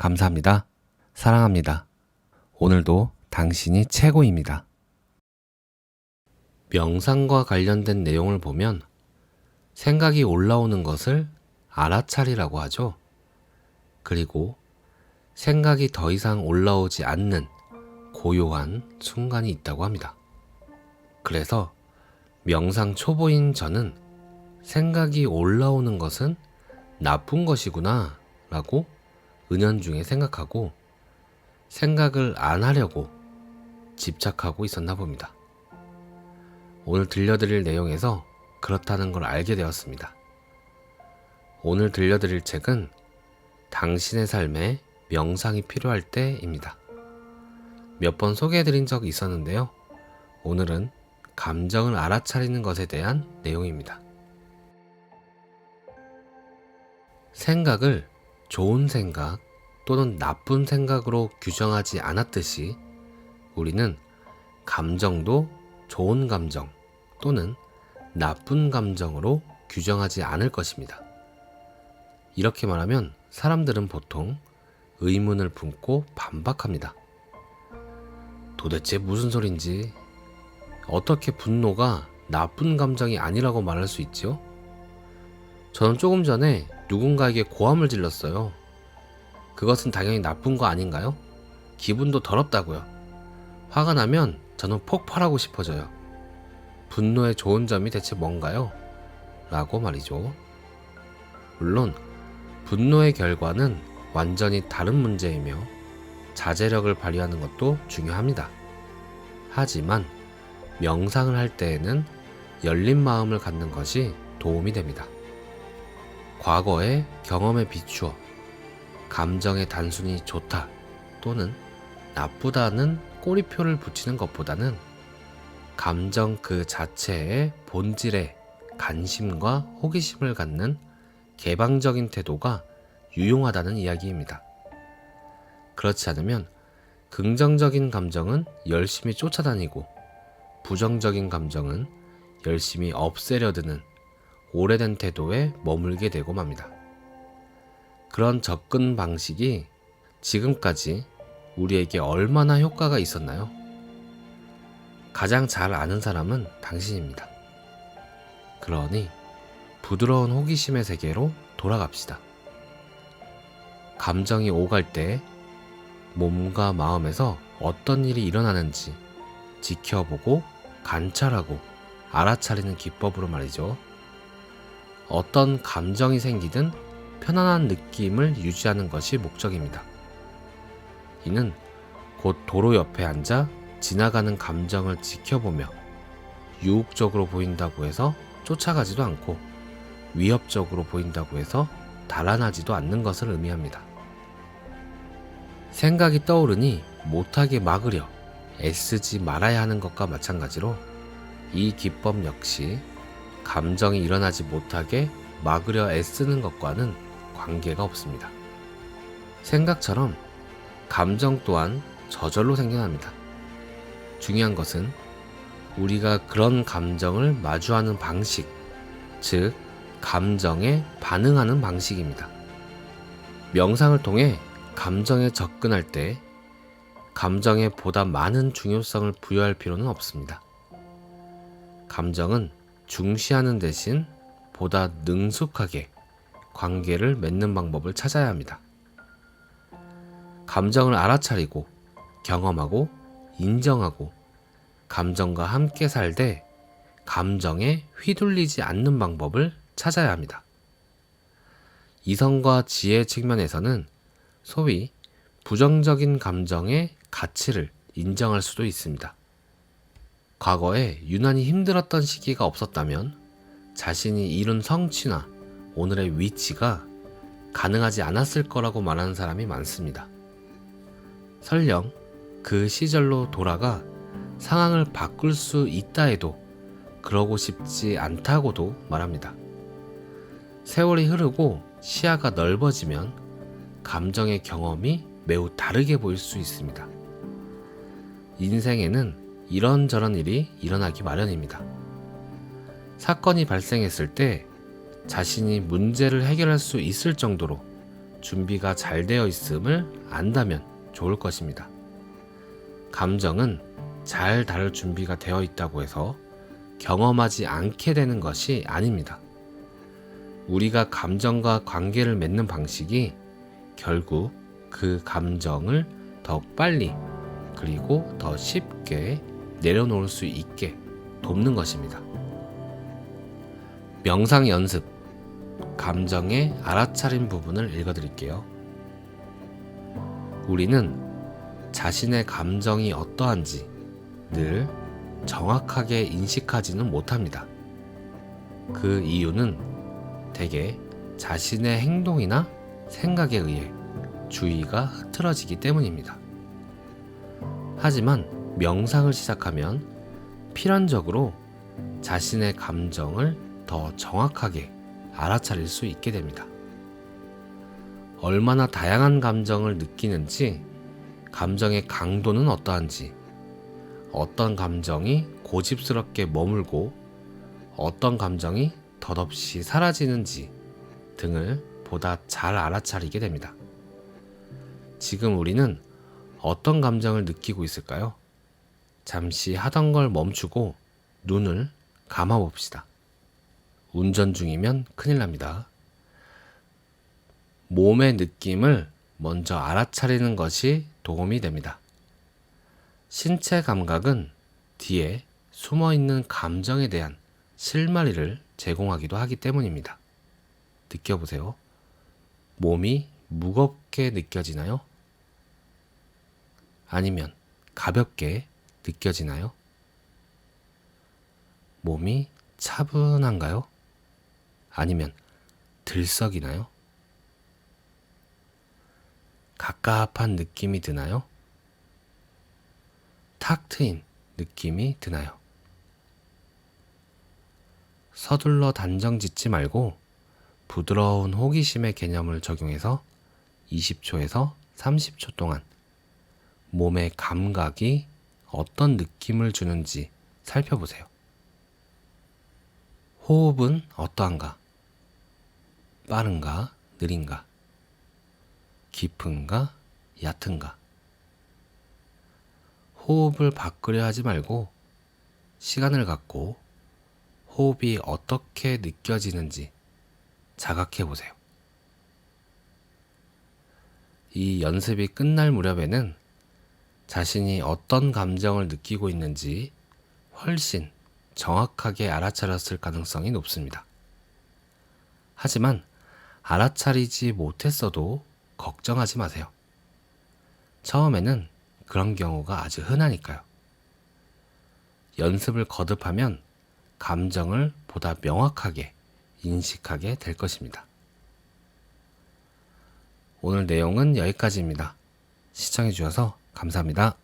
감사합니다. 사랑합니다. 오늘도 당신이 최고입니다. 명상과 관련된 내용을 보면 생각이 올라오는 것을 알아차리라고 하죠. 그리고 생각이 더 이상 올라오지 않는 고요한 순간이 있다고 합니다. 그래서 명상 초보인 저는 생각이 올라오는 것은 나쁜 것이구나 라고 은연중에 생각하고 생각을 안 하려고 집착하고 있었나 봅니다. 오늘 들려드릴 내용에서 그렇다는 걸 알게 되었습니다. 오늘 들려드릴 책은 당신의 삶에 명상이 필요할 때입니다. 몇 번 소개해드린 적이 있었는데요. 오늘은 감정을 알아차리는 것에 대한 내용입니다. 생각을 좋은 생각 또는 나쁜 생각으로 규정하지 않았듯이 우리는 감정도 좋은 감정 또는 나쁜 감정으로 규정하지 않을 것입니다. 이렇게 말하면 사람들은 보통 의문을 품고 반박합니다. 도대체 무슨 소린지, 어떻게 분노가 나쁜 감정이 아니라고 말할 수 있지요? 저는 조금 전에 누군가에게 고함을 질렀어요. 그것은 당연히 나쁜 거 아닌가요? 기분도 더럽다고요. 화가 나면 저는 폭발하고 싶어져요. 분노의 좋은 점이 대체 뭔가요? 라고 말이죠. 물론 분노의 결과는 완전히 다른 문제이며 자제력을 발휘하는 것도 중요합니다. 하지만 명상을 할 때에는 열린 마음을 갖는 것이 도움이 됩니다. 과거의 경험에 비추어 감정에 단순히 좋다 또는 나쁘다는 꼬리표를 붙이는 것보다는 감정 그 자체의 본질에 관심과 호기심을 갖는 개방적인 태도가 유용하다는 이야기입니다. 그렇지 않으면 긍정적인 감정은 열심히 쫓아다니고 부정적인 감정은 열심히 없애려 드는 오래된 태도에 머물게 되고 맙니다. 그런 접근 방식이 지금까지 우리에게 얼마나 효과가 있었나요? 가장 잘 아는 사람은 당신입니다. 그러니 부드러운 호기심의 세계로 돌아갑시다. 감정이 오갈 때 몸과 마음에서 어떤 일이 일어나는지 지켜보고 관찰하고 알아차리는 기법으로 말이죠. 어떤 감정이 생기든 편안한 느낌을 유지하는 것이 목적입니다. 이는 곧 도로 옆에 앉아 지나가는 감정을 지켜보며 유혹적으로 보인다고 해서 쫓아가지도 않고 위협적으로 보인다고 해서 달아나지도 않는 것을 의미합니다. 생각이 떠오르니 못하게 막으려 애쓰지 말아야 하는 것과 마찬가지로 이 기법 역시 감정이 일어나지 못하게 막으려 애쓰는 것과는 관계가 없습니다. 생각처럼 감정 또한 저절로 생겨납니다. 중요한 것은 우리가 그런 감정을 마주하는 방식, 즉 감정에 반응하는 방식입니다. 명상을 통해 감정에 접근할 때 감정에 보다 많은 중요성을 부여할 필요는 없습니다. 감정은 중시하는 대신 보다 능숙하게 관계를 맺는 방법을 찾아야 합니다. 감정을 알아차리고 경험하고 인정하고 감정과 함께 살되 감정에 휘둘리지 않는 방법을 찾아야 합니다. 이성과 지혜 측면에서는 소위 부정적인 감정의 가치를 인정할 수도 있습니다. 과거에 유난히 힘들었던 시기가 없었다면 자신이 이룬 성취나 오늘의 위치가 가능하지 않았을 거라고 말하는 사람이 많습니다. 설령 그 시절로 돌아가 상황을 바꿀 수 있다 해도 그러고 싶지 않다고도 말합니다. 세월이 흐르고 시야가 넓어지면 감정의 경험이 매우 다르게 보일 수 있습니다. 인생에는 이런저런 일이 일어나기 마련입니다. 사건이 발생했을 때 자신이 문제를 해결할 수 있을 정도로 준비가 잘 되어 있음을 안다면 좋을 것입니다. 감정은 잘 다룰 준비가 되어 있다고 해서 경험하지 않게 되는 것이 아닙니다. 우리가 감정과 관계를 맺는 방식이 결국 그 감정을 더 빨리 그리고 더 쉽게 내려놓을 수 있게 돕는 것입니다. 명상 연습, 감정의 알아차림 부분을 읽어드릴게요. 우리는 자신의 감정이 어떠한지 늘 정확하게 인식하지는 못합니다. 그 이유는 대개 자신의 행동이나 생각에 의해 주의가 흐트러지기 때문입니다. 하지만 명상을 시작하면 필연적으로 자신의 감정을 더 정확하게 알아차릴 수 있게 됩니다. 얼마나 다양한 감정을 느끼는지, 감정의 강도는 어떠한지, 어떤 감정이 고집스럽게 머물고 어떤 감정이 덧없이 사라지는지 등을 보다 잘 알아차리게 됩니다. 지금 우리는 어떤 감정을 느끼고 있을까요? 잠시 하던 걸 멈추고 눈을 감아봅시다. 운전 중이면 큰일 납니다. 몸의 느낌을 먼저 알아차리는 것이 도움이 됩니다. 신체 감각은 뒤에 숨어있는 감정에 대한 실마리를 제공하기도 하기 때문입니다. 느껴보세요. 몸이 무겁게 느껴지나요? 아니면 가볍게 느껴지나요? 몸이 차분한가요? 아니면 들썩이나요? 갑갑한 느낌이 드나요? 탁 트인 느낌이 드나요? 서둘러 단정 짓지 말고 부드러운 호기심의 개념을 적용해서 20초에서 30초 동안 몸의 감각이 어떤 느낌을 주는지 살펴보세요. 호흡은 어떠한가? 빠른가? 느린가? 깊은가? 얕은가? 호흡을 바꾸려 하지 말고 시간을 갖고 호흡이 어떻게 느껴지는지 자각해 보세요. 이 연습이 끝날 무렵에는 자신이 어떤 감정을 느끼고 있는지 훨씬 정확하게 알아차렸을 가능성이 높습니다. 하지만 알아차리지 못했어도 걱정하지 마세요. 처음에는 그런 경우가 아주 흔하니까요. 연습을 거듭하면 감정을 보다 명확하게 인식하게 될 것입니다. 오늘 내용은 여기까지입니다. 시청해 주셔서 감사합니다.